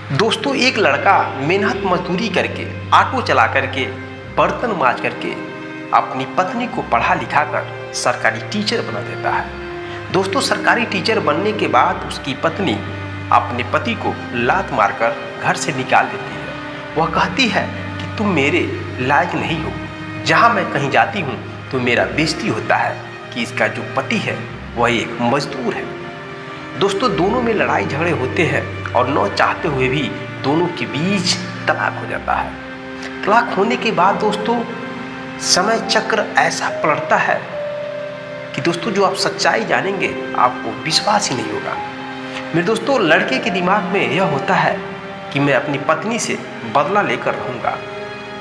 दोस्तों एक लड़का मेहनत मजदूरी करके, ऑटो चला करके, बर्तन मांज करके अपनी पत्नी को पढ़ा लिखा कर सरकारी टीचर बना देता है। दोस्तों सरकारी टीचर बनने के बाद उसकी पत्नी अपने पति को लात मारकर घर से निकाल देती है। वह कहती है कि तुम मेरे लायक नहीं हो, जहाँ मैं कहीं जाती हूँ तो मेरा बेइज्जती होता है कि इसका जो पति है वह एक मजदूर है। दोस्तों दोनों में लड़ाई झगड़े होते हैं और न चाहते हुए भी दोनों के बीच तलाक हो जाता है। तलाक होने के बाद दोस्तों समय चक्र ऐसा पलटता है कि दोस्तों जो आप सच्चाई जानेंगे आपको विश्वास ही नहीं होगा। मेरे दोस्तों लड़के के दिमाग में यह होता है कि मैं अपनी पत्नी से बदला लेकर रहूँगा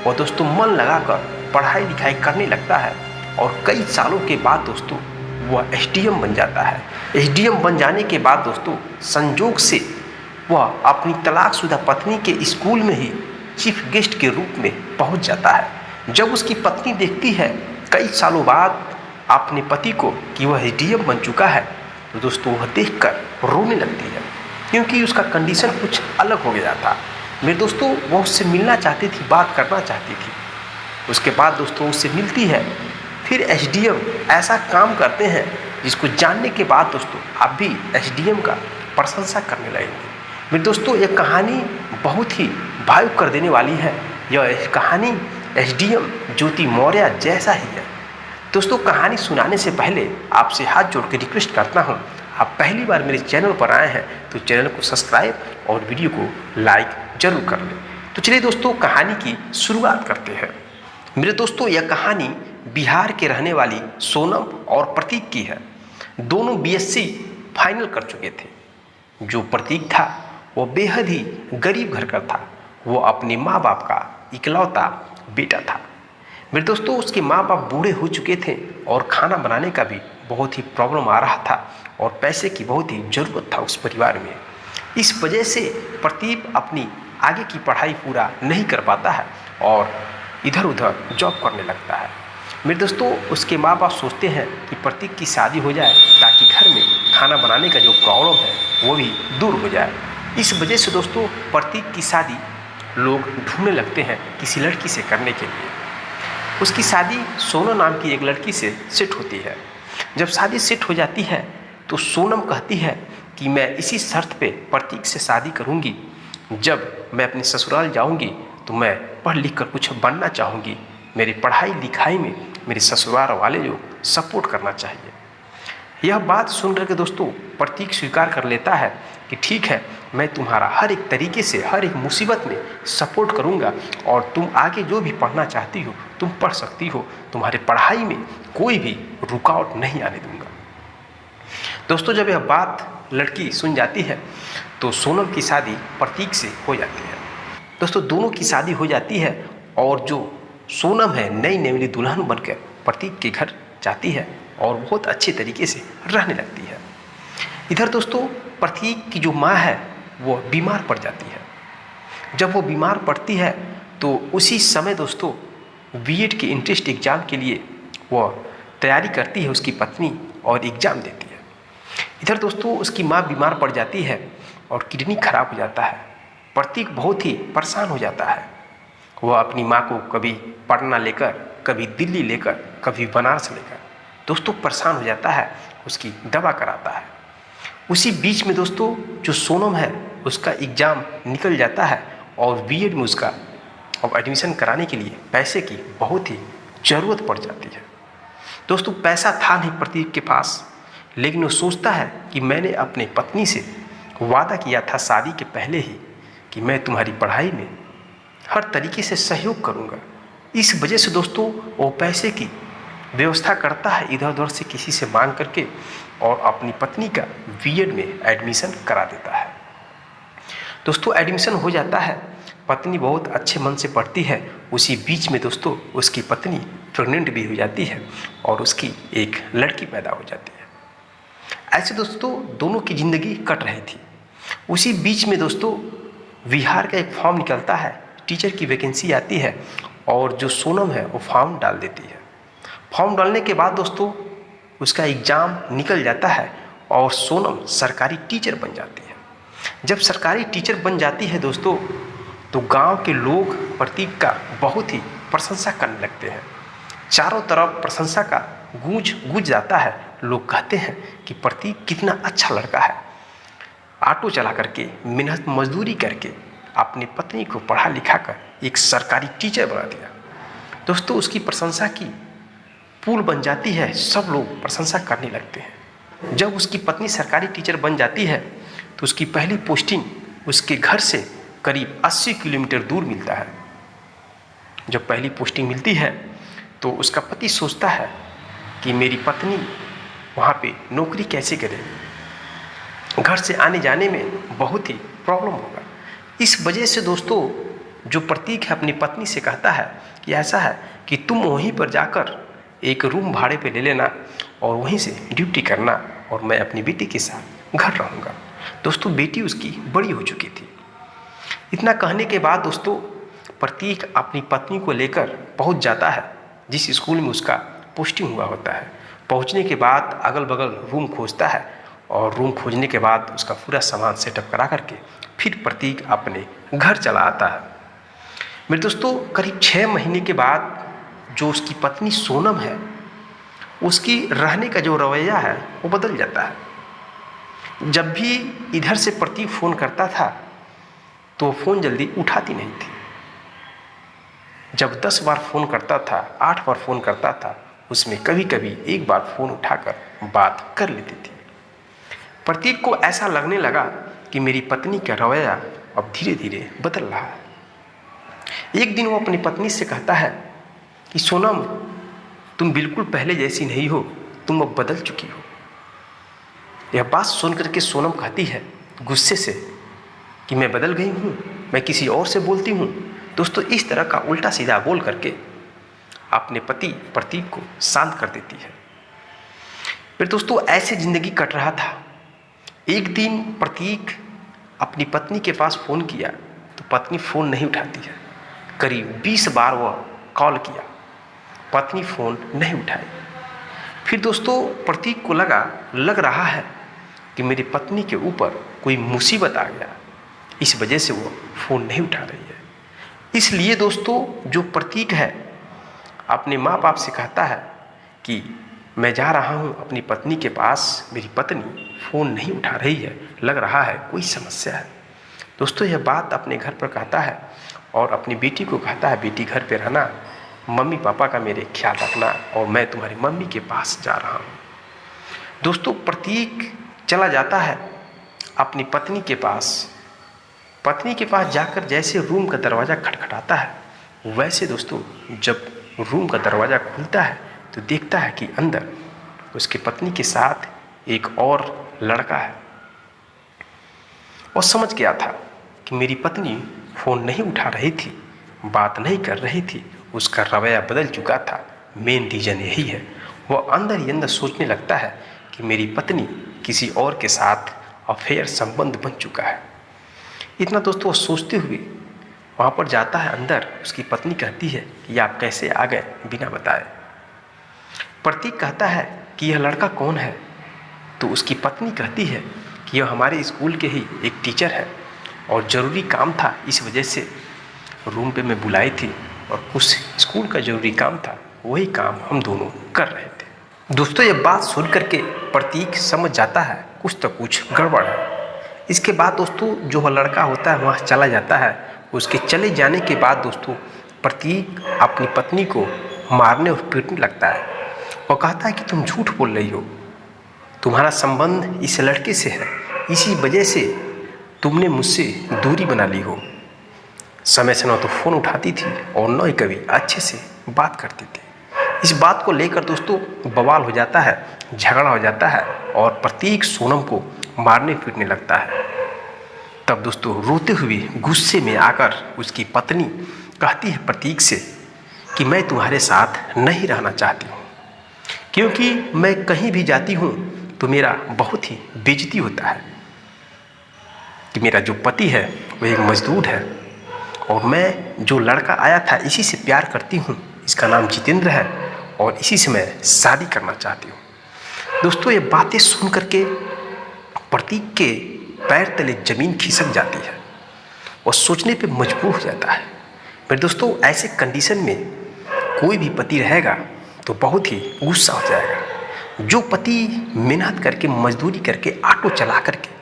और दोस्तों मन लगाकर पढ़ाई लिखाई करने लगता है और कई सालों के बाद दोस्तों वह एसडीएम बन जाता है। एसडीएम बन जाने के बाद दोस्तों संजोग से वह अपनी तलाकशुदा पत्नी के स्कूल में ही चीफ गेस्ट के रूप में पहुंच जाता है। जब उसकी पत्नी देखती है कई सालों बाद अपने पति को कि वह एसडीएम बन चुका है तो दोस्तों वह देखकर रोने लगती है, क्योंकि उसका कंडीशन कुछ अलग हो गया था। मेरे दोस्तों वह उससे मिलना चाहती थी, बात करना चाहती थी। उसके बाद दोस्तों उससे मिलती है, फिर एसडीएम ऐसा काम करते हैं जिसको जानने के बाद दोस्तों आप भी एसडीएम का प्रशंसा करने लगेंगे। मेरे दोस्तों ये कहानी बहुत ही भावुक कर देने वाली है। यह कहानी एसडीएम ज्योति मौर्य जैसा ही है। दोस्तों कहानी सुनाने से पहले आपसे हाथ जोड़ के रिक्वेस्ट करता हूँ, आप पहली बार मेरे चैनल पर आए हैं तो चैनल को सब्सक्राइब और वीडियो को लाइक जरूर कर लें। तो चलिए दोस्तों कहानी की शुरुआत करते हैं। मेरे दोस्तों यह कहानी बिहार के रहने वाली सोनम और प्रतीक की है। दोनों बीएससी फाइनल कर चुके थे। जो प्रतीक था वो बेहद ही गरीब घर का था। वो अपने माँ बाप का इकलौता बेटा था। मेरे दोस्तों उसके माँ बाप बूढ़े हो चुके थे और खाना बनाने का भी बहुत ही प्रॉब्लम आ रहा था और पैसे की बहुत ही ज़रूरत था उस परिवार में। इस वजह से प्रतीक अपनी आगे की पढ़ाई पूरा नहीं कर पाता है और इधर उधर जॉब करने लगता है। मेरे दोस्तों उसके माँ बाप सोचते हैं कि प्रतीक की शादी हो जाए ताकि घर में खाना बनाने का जो प्रॉब्लम है वो भी दूर हो जाए। इस वजह से दोस्तों प्रतीक की शादी लोग ढूंढने लगते हैं किसी लड़की से करने के लिए। उसकी शादी सोनम नाम की एक लड़की से सेट होती है। जब शादी सेट हो जाती है तो सोनम कहती है कि मैं इसी शर्त पे प्रतीक से शादी करूँगी, जब मैं अपने ससुराल जाऊँगी तो मैं पढ़ लिख कर कुछ बनना चाहूँगी। मेरी पढ़ाई लिखाई में मेरे ससुराल वाले लोग सपोर्ट करना चाहिए। यह बात सुन करके दोस्तों प्रतीक स्वीकार कर लेता है कि ठीक है, मैं तुम्हारा हर एक तरीके से हर एक मुसीबत में सपोर्ट करूंगा और तुम आगे जो भी पढ़ना चाहती हो तुम पढ़ सकती हो। तुम्हारे पढ़ाई में कोई भी रुकावट नहीं आने दूंगा। दोस्तों जब यह बात लड़की सुन जाती है तो सोनम की शादी प्रतीक से हो जाती है। दोस्तों दोनों की शादी हो जाती है और जो सोनम है नई नवेली दुल्हन बनकर प्रतीक के घर जाती है और बहुत अच्छे तरीके से रहने लगती है। इधर दोस्तों प्रतीक की जो माँ है वो बीमार पड़ जाती है। जब वो बीमार पड़ती है तो उसी समय दोस्तों बीएड के इंट्रेंस एग्ज़ाम के लिए वो तैयारी करती है उसकी पत्नी और एग्ज़ाम देती है। इधर दोस्तों उसकी माँ बीमार पड़ जाती है और किडनी खराब हो जाता है। प्रतीक बहुत ही परेशान हो जाता है। वह अपनी माँ को कभी पटना लेकर, कभी दिल्ली लेकर, कभी बनारस लेकर दोस्तों परेशान हो जाता है, उसकी दवा कराता है। उसी बीच में दोस्तों जो सोनम है उसका एग्ज़ाम निकल जाता है और बीएड में उसका अब एडमिशन कराने के लिए पैसे की बहुत ही ज़रूरत पड़ जाती है। दोस्तों पैसा था नहीं प्रतीक के पास, लेकिन वो सोचता है कि मैंने अपने पत्नी से वादा किया था शादी के पहले ही कि मैं तुम्हारी पढ़ाई में हर तरीके से सहयोग करूंगा। इस वजह से दोस्तों वो पैसे की व्यवस्था करता है इधर उधर से किसी से मांग करके और अपनी पत्नी का बीएड में एडमिशन करा देता है। दोस्तों एडमिशन हो जाता है, पत्नी बहुत अच्छे मन से पढ़ती है। उसी बीच में दोस्तों उसकी पत्नी प्रेग्नेंट भी हो जाती है और उसकी एक लड़की पैदा हो जाती है। ऐसे दोस्तों दोनों की ज़िंदगी कट रही थी। उसी बीच में दोस्तों बिहार का एक फॉर्म निकलता है, टीचर की वैकेंसी आती है और जो सोनम है वो फॉर्म डाल देती है। फॉर्म डालने के बाद दोस्तों उसका एग्ज़ाम निकल जाता है और सोनम सरकारी टीचर बन जाती है। जब सरकारी टीचर बन जाती है दोस्तों, तो गांव के लोग प्रतीक का बहुत ही प्रशंसा करने लगते हैं। चारों तरफ प्रशंसा का गूंज जाता है। लोग कहते हैं कि प्रतीक कितना अच्छा लड़का है, ऑटो चला करके मेहनत मजदूरी करके अपनी पत्नी को पढ़ा लिखा कर एक सरकारी टीचर बना दिया। दोस्तों उसकी प्रशंसा की पुल बन जाती है, सब लोग प्रशंसा करने लगते हैं। जब उसकी पत्नी सरकारी टीचर बन जाती है तो उसकी पहली पोस्टिंग उसके घर से करीब 80 किलोमीटर दूर मिलता है। जब पहली पोस्टिंग मिलती है तो उसका पति सोचता है कि मेरी पत्नी वहाँ पे नौकरी कैसे करे, घर से आने जाने में बहुत ही प्रॉब्लम होगा। इस वजह से दोस्तों जो प्रतीक है अपनी पत्नी से कहता है कि ऐसा है कि तुम वहीं पर जाकर एक रूम भाड़े पे ले लेना और वहीं से ड्यूटी करना और मैं अपनी बेटी के साथ घर रहूँगा। दोस्तों बेटी उसकी बड़ी हो चुकी थी। इतना कहने के बाद दोस्तों प्रतीक अपनी पत्नी को लेकर पहुंच जाता है जिस स्कूल में उसका पोस्टिंग हुआ होता है। पहुंचने के बाद अगल बगल रूम खोजता है और रूम खोजने के बाद उसका पूरा सामान सेटअप करा करके फिर प्रतीक अपने घर चला आता है। मेरे दोस्तों करीब 6 महीने के बाद जो उसकी पत्नी सोनम है, उसकी रहने का जो रवैया है वो बदल जाता है। जब भी इधर से प्रतीक फ़ोन करता था तो फ़ोन जल्दी उठाती नहीं थी। जब 10 बार फ़ोन करता था, 8 बार फ़ोन करता था, उसमें कभी कभी एक बार फ़ोन उठाकर बात कर लेती थी। प्रतीक को ऐसा लगने लगा कि मेरी पत्नी का रवैया अब धीरे धीरे बदल रहा है। एक दिन वो अपनी पत्नी से कहता है कि सोनम तुम बिल्कुल पहले जैसी नहीं हो, तुम अब बदल चुकी हो। यह बात सुनकर के सोनम कहती है गुस्से से कि मैं बदल गई हूँ, मैं किसी और से बोलती हूँ। दोस्तों इस तरह का उल्टा सीधा बोल करके अपने पति प्रतीक को शांत कर देती है। फिर दोस्तों ऐसे ज़िंदगी कट रहा था। एक दिन प्रतीक अपनी पत्नी के पास फ़ोन किया तो पत्नी फ़ोन नहीं उठाती है। करीब 20 बार वह कॉल किया, पत्नी फ़ोन नहीं उठाई। फिर दोस्तों प्रतीक को लग रहा है कि मेरी पत्नी के ऊपर कोई मुसीबत आ गया, इस वजह से वो फ़ोन नहीं उठा रही है। इसलिए दोस्तों जो प्रतीक है अपने माँ बाप से कहता है कि मैं जा रहा हूँ अपनी पत्नी के पास, मेरी पत्नी फ़ोन नहीं उठा रही है, लग रहा है कोई समस्या है। दोस्तों यह बात अपने घर पर कहता है और अपनी बेटी को कहता है बेटी घर पे रहना, मम्मी पापा का मेरे ख्याल रखना और मैं तुम्हारी मम्मी के पास जा रहा हूँ। दोस्तों प्रतीक चला जाता है अपनी पत्नी के पास। पत्नी के पास जाकर जैसे रूम का दरवाज़ा खटखटाता है, वैसे दोस्तों जब रूम का दरवाज़ा खुलता है तो देखता है कि अंदर उसकी पत्नी के साथ एक और लड़का है। और समझ गया था कि मेरी पत्नी फ़ोन नहीं उठा रही थी, बात नहीं कर रही थी, उसका रवैया बदल चुका था। मेन रीज़न यही है। वह अंदर ही अंदर सोचने लगता है कि मेरी पत्नी किसी और के साथ अफेयर संबंध बन चुका है। इतना दोस्तों सोचते हुए वहाँ पर जाता है अंदर। उसकी पत्नी कहती है कि आप कैसे आ गए बिना बताए। प्रतीक कहता है कि यह लड़का कौन है, तो उसकी पत्नी कहती है कि यह हमारे स्कूल के ही एक टीचर है और ज़रूरी काम था, इस वजह से रूम पे मैं बुलाई थी और कुछ स्कूल का ज़रूरी काम था, वही काम हम दोनों कर रहे थे। दोस्तों ये बात सुन करके प्रतीक समझ जाता है कुछ तो कुछ गड़बड़ है। इसके बाद दोस्तों जो वह लड़का होता है वहाँ चला जाता है। उसके चले जाने के बाद दोस्तों प्रतीक अपनी पत्नी को मारने और पीटने लगता है और कहता है कि तुम झूठ बोल रही हो, तुम्हारा संबंध इस लड़के से है, इसी वजह से तुमने मुझसे दूरी बना ली हो। समय से न तो फ़ोन उठाती थी और न ही कभी अच्छे से बात करती थी। इस बात को लेकर दोस्तों बवाल हो जाता है, झगड़ा हो जाता है और प्रतीक सोनम को मारने पीटने लगता है। तब दोस्तों रोते हुए गुस्से में आकर उसकी पत्नी कहती है प्रतीक से कि मैं तुम्हारे साथ नहीं रहना चाहती हूँ, क्योंकि मैं कहीं भी जाती हूँ तो मेरा बहुत ही बेइज्जती होता है कि मेरा जो पति है वो एक मजदूर है और मैं जो लड़का आया था इसी से प्यार करती हूँ, इसका नाम जितेंद्र है और इसी से मैं शादी करना चाहती हूँ। दोस्तों ये बातें सुन करके प्रतीक के पैर तले जमीन खिसक जाती है और सोचने पे मजबूर हो जाता है। मेरे दोस्तों, ऐसे कंडीशन में कोई भी पति रहेगा तो बहुत ही गुस्सा हो जाएगा। जो पति मेहनत करके, मजदूरी करके, ऑटो चला करके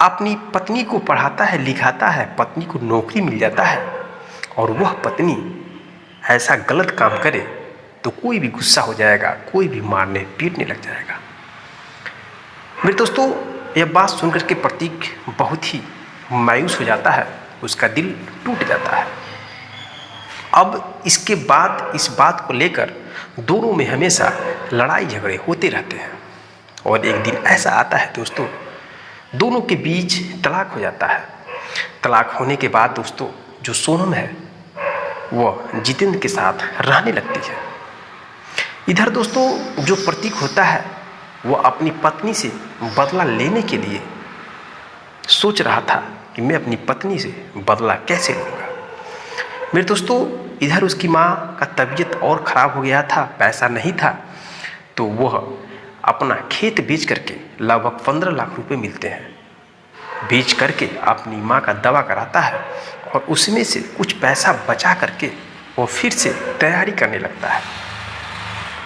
अपनी पत्नी को पढ़ाता है, लिखाता है, पत्नी को नौकरी मिल जाता है और वह पत्नी ऐसा गलत काम करे तो कोई भी गुस्सा हो जाएगा, कोई भी मारने पीटने लग जाएगा। मेरे दोस्तों, यह बात सुनकर के प्रतीक बहुत ही मायूस हो जाता है, उसका दिल टूट जाता है। अब इसके बाद इस बात को लेकर दोनों में हमेशा लड़ाई झगड़े होते रहते हैं और एक दिन ऐसा आता है दोस्तों, दोनों के बीच तलाक हो जाता है। तलाक होने के बाद दोस्तों, जो सोनम है वह जितेंद्र के साथ रहने लगती है। इधर दोस्तों, जो प्रतीक होता है वो अपनी पत्नी से बदला लेने के लिए सोच रहा था कि मैं अपनी पत्नी से बदला कैसे लूँगा। मेरे दोस्तों, इधर उसकी माँ का तबीयत और ख़राब हो गया था, पैसा नहीं था, तो वह अपना खेत बेच करके लगभग 15 लाख रुपए मिलते हैं, बेच करके अपनी माँ का दवा कराता है और उसमें से कुछ पैसा बचा करके वो फिर से तैयारी करने लगता है।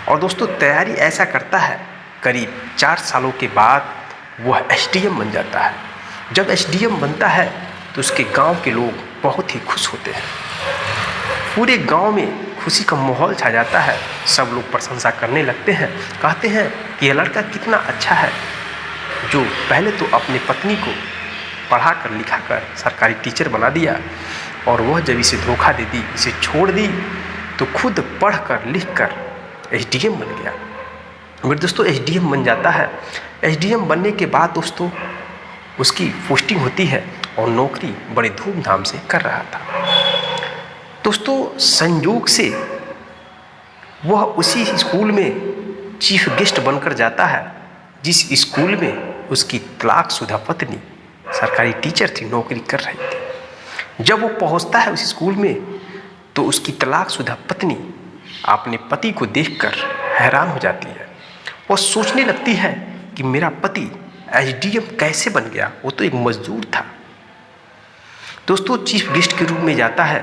और दोस्तों, तैयारी ऐसा करता है, करीब 4 सालों के बाद वह एसडीएम बन जाता है। जब एसडीएम बनता है तो उसके गांव के लोग बहुत ही खुश होते हैं। पूरे गांव में खुशी का माहौल छा जाता है, सब लोग प्रशंसा करने लगते हैं, कहते हैं कि यह लड़का कितना अच्छा है, जो पहले तो अपनी पत्नी को पढ़ा कर लिखा कर सरकारी टीचर बना दिया और वह जब इसे धोखा दे दी, इसे छोड़ दी, तो खुद पढ़ कर लिख कर एसडीएम बन गया। मेरे दोस्तों, एसडीएम बन जाता है। एसडीएम बनने के बाद दोस्तों उसकी पोस्टिंग होती है और नौकरी बड़े धूमधाम से कर रहा था। दोस्तों, संयोग से वह उसी स्कूल में चीफ गेस्ट बनकर जाता है जिस स्कूल में उसकी तलाकशुदा पत्नी सरकारी टीचर थी, नौकरी कर रही थी। जब वो पहुंचता है उस स्कूल में तो उसकी तलाकशुदा पत्नी अपने पति को देखकर हैरान हो जाती है। वो सोचने लगती है कि मेरा पति एसडीएम कैसे बन गया, वो तो एक मजदूर था। दोस्तों, चीफ गेस्ट के रूप में जाता है,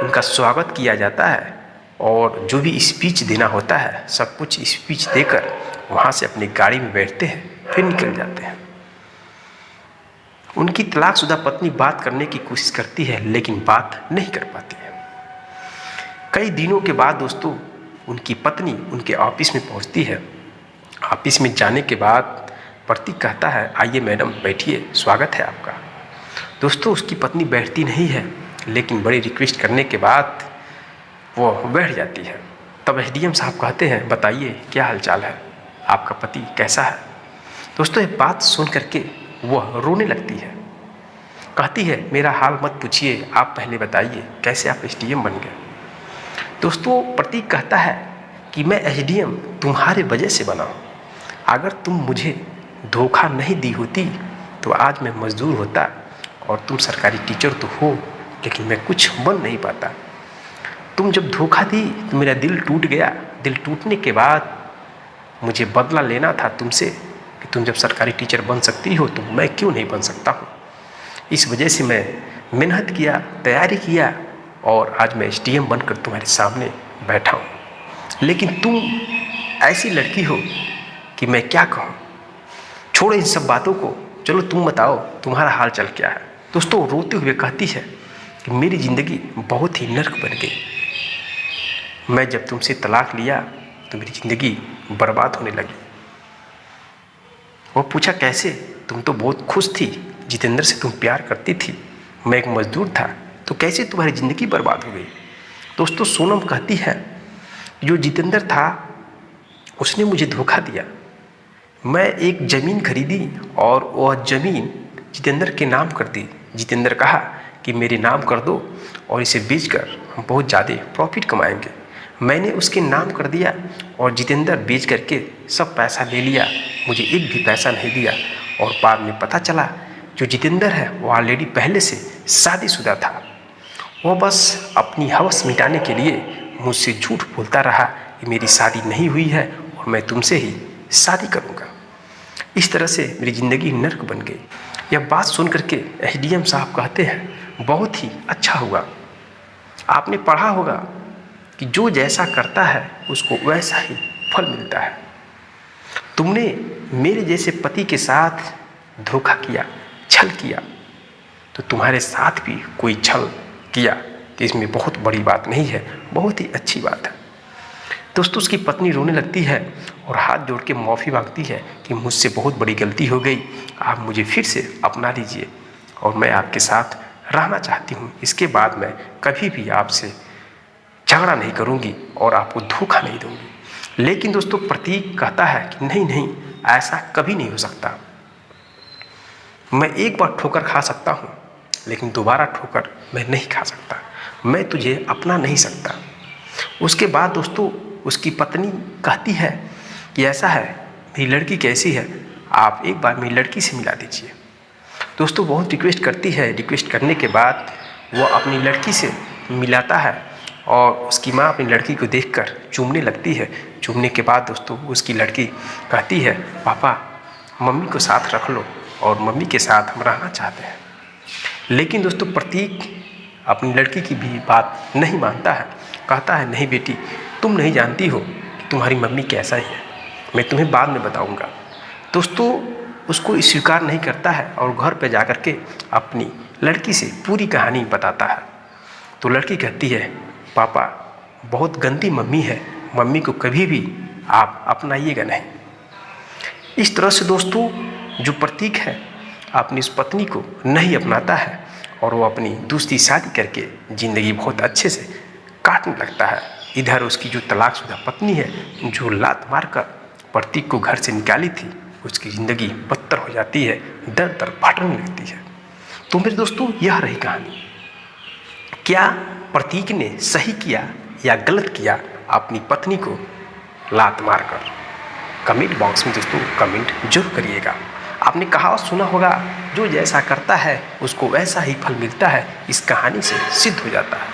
उनका स्वागत किया जाता है और जो भी स्पीच देना होता है सब कुछ स्पीच देकर वहाँ से अपनी गाड़ी में बैठते हैं, फिर निकल जाते हैं। उनकी तलाकशुदा पत्नी बात करने की कोशिश करती है लेकिन बात नहीं कर पाती है। कई दिनों के बाद दोस्तों उनकी पत्नी उनके ऑफिस में पहुंचती है। ऑफिस में जाने के बाद प्रतीक कहता है, आइए मैडम बैठिए, स्वागत है आपका। दोस्तों, उसकी पत्नी बैठती नहीं है लेकिन बड़ी रिक्वेस्ट करने के बाद वो बैठ जाती है। तब एसडीएम साहब कहते हैं, बताइए क्या हालचाल है, आपका पति कैसा है। दोस्तों, ये बात सुन करके वह रोने लगती है, कहती है मेरा हाल मत पूछिए, आप पहले बताइए कैसे आप एसडीएम बन गए। दोस्तों, प्रतीक कहता है कि मैं एसडीएम तुम्हारे वजह से बना हूँ, अगर तुम मुझे धोखा नहीं दी होती तो आज मैं मजदूर होता और तुम सरकारी टीचर तो हो लेकिन मैं कुछ बन नहीं पाता। तुम जब धोखा दी तो मेरा दिल टूट गया। दिल टूटने के बाद मुझे बदला लेना था तुमसे कि तुम जब सरकारी टीचर बन सकती हो तो मैं क्यों नहीं बन सकता हूँ। इस वजह से मैं मेहनत किया, तैयारी किया और आज मैं एसडीएम बनकर तुम्हारे सामने बैठा हूँ। लेकिन तुम ऐसी लड़की हो कि मैं क्या कहूँ। छोड़ो इन सब बातों को, चलो तुम बताओ तुम्हारा हाल चाल क्या है। दोस्तों, रोते हुए कहती है कि मेरी ज़िंदगी बहुत ही नर्क बन गई। मैं जब तुमसे तलाक लिया तो मेरी ज़िंदगी बर्बाद होने लगी। वो पूछा कैसे, तुम तो बहुत खुश थी, जितेंद्र से तुम प्यार करती थी, मैं एक मजदूर था, तो कैसे तुम्हारी ज़िंदगी बर्बाद हो गई। दोस्तों, सोनम कहती है जो जितेंद्र था उसने मुझे धोखा दिया। मैं एक ज़मीन खरीदी और वह ज़मीन जितेंद्र के नाम कर दी। जितेंद्र कहा कि मेरे नाम कर दो और इसे बेचकर हम बहुत ज़्यादा प्रॉफिट कमाएंगे। मैंने उसके नाम कर दिया और जितेंद्र बेच करके सब पैसा ले लिया, मुझे एक भी पैसा नहीं दिया। और बाद में पता चला जो जितेंद्र है वो ऑलरेडी पहले से शादीशुदा था। वह बस अपनी हवस मिटाने के लिए मुझसे झूठ बोलता रहा कि मेरी शादी नहीं हुई है और मैं तुमसे ही शादी करूँगा। इस तरह से मेरी ज़िंदगी नर्क बन गई। यह बात सुन करके एसडीएम साहब कहते हैं, बहुत ही अच्छा हुआ। आपने पढ़ा होगा कि जो जैसा करता है उसको वैसा ही फल मिलता है। तुमने मेरे जैसे पति के साथ धोखा किया, छल किया, तो तुम्हारे साथ भी कोई छल किया तो इसमें बहुत बड़ी बात नहीं है, बहुत ही अच्छी बात है। दोस्तों, उसकी पत्नी रोने लगती है और हाथ जोड़ के माफ़ी मांगती है कि मुझसे बहुत बड़ी गलती हो गई, आप मुझे फिर से अपना लीजिए और मैं आपके साथ रहना चाहती हूँ। इसके बाद मैं कभी भी आपसे झगड़ा नहीं करूँगी और आपको धोखा नहीं दूँगी। लेकिन दोस्तों, प्रतीक कहता है कि नहीं नहीं, ऐसा कभी नहीं हो सकता। मैं एक बार ठोकर खा सकता हूँ लेकिन दोबारा ठोकर मैं नहीं खा सकता, मैं तुझे अपना नहीं सकता। उसके बाद दोस्तों, उसकी पत्नी कहती है कि ऐसा है, मेरी लड़की कैसी है, आप एक बार मेरी लड़की से मिला दीजिए। दोस्तों, बहुत रिक्वेस्ट करती है। रिक्वेस्ट करने के बाद वो अपनी लड़की से मिलाता है और उसकी माँ अपनी लड़की को देखकर चूमने लगती है। चूमने के बाद दोस्तों, उसकी लड़की कहती है, पापा मम्मी को साथ रख लो और मम्मी के साथ हम रहना चाहते हैं। लेकिन दोस्तों, प्रतीक अपनी लड़की की भी बात नहीं मानता है। कहता है, नहीं बेटी, तुम नहीं जानती हो कि तुम्हारी मम्मी कैसा है, मैं तुम्हें बाद में बताऊंगा। दोस्तों, उसको स्वीकार नहीं करता है और घर पे जाकर के अपनी लड़की से पूरी कहानी बताता है। तो लड़की कहती है, पापा बहुत गंदी मम्मी है, मम्मी को कभी भी आप अपनाइएगा नहीं। इस तरह से दोस्तों, जो प्रतीक है अपनी इस पत्नी को नहीं अपनाता है और वो अपनी दूसरी शादी करके ज़िंदगी बहुत अच्छे से काटने लगता है। इधर उसकी जो तलाकशुदा पत्नी है, जो लात मारकर प्रतीक को घर से निकाली थी, उसकी ज़िंदगी बदतर हो जाती है, दर दर फटने लगती है। तो मेरे दोस्तों, यह रही कहानी। क्या प्रतीक ने सही किया या गलत किया अपनी पत्नी को लात मारकर? कमेंट बॉक्स में दोस्तों कमेंट जरूर करिएगा। आपने कहावत सुना होगा, जो जैसा करता है उसको वैसा ही फल मिलता है। इस कहानी से सिद्ध हो जाता है।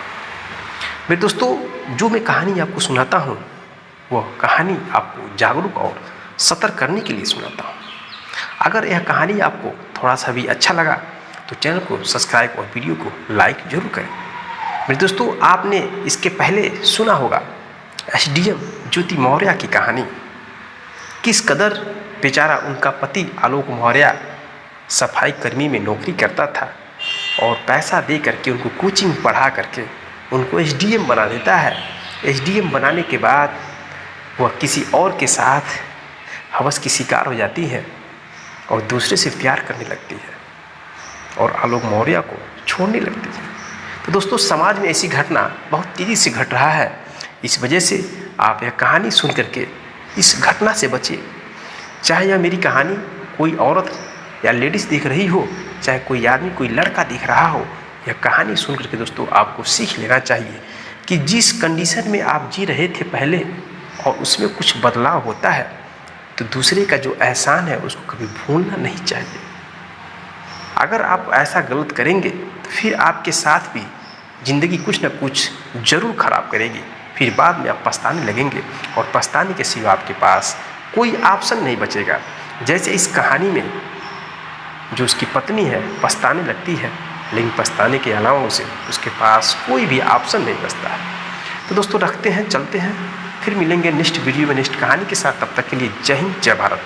मेरे दोस्तों, जो मैं कहानी आपको सुनाता हूँ वह कहानी आपको जागरूक और सतर्क करने के लिए सुनाता हूँ। अगर यह कहानी आपको थोड़ा सा भी अच्छा लगा तो चैनल को सब्सक्राइब और वीडियो को लाइक जरूर करें। मेरे दोस्तों, आपने इसके पहले सुना होगा एसडीएम ज्योति मौर्य की कहानी। किस कदर बेचारा उनका पति आलोक मौर्य सफाई कर्मी में नौकरी करता था और पैसा दे करके उनको कोचिंग पढ़ा करके उनको एसडीएम बना देता है। एसडीएम बनाने के बाद वह किसी और के साथ हवस की शिकार हो जाती है और दूसरे से प्यार करने लगती है और आलोक मौर्य को छोड़ने लगती है। तो दोस्तों, समाज में ऐसी घटना बहुत तेज़ी से घट रहा है। इस वजह से आप यह कहानी सुन करके इस घटना से बचिए। चाहे यह मेरी कहानी कोई औरत या लेडीज़ देख रही हो, चाहे कोई आदमी कोई लड़का देख रहा हो, यह कहानी सुन करके दोस्तों आपको सीख लेना चाहिए कि जिस कंडीशन में आप जी रहे थे पहले और उसमें कुछ बदलाव होता है तो दूसरे का जो एहसान है उसको कभी भूलना नहीं चाहिए। अगर आप ऐसा गलत करेंगे तो फिर आपके साथ भी ज़िंदगी कुछ न कुछ ज़रूर ख़राब करेगी। फिर बाद में आप पछताने लगेंगे और पछताने के सिवा आपके पास कोई ऑप्शन नहीं बचेगा। जैसे इस कहानी में जो उसकी पत्नी है पछताने लगती है, लेकिन पछताने के अलावा उसे उसके पास कोई भी ऑप्शन नहीं बचता है। तो दोस्तों, रखते हैं, चलते हैं, फिर मिलेंगे नेक्स्ट वीडियो में नेक्स्ट कहानी के साथ। तब तक के लिए जय हिंद, जय भारत।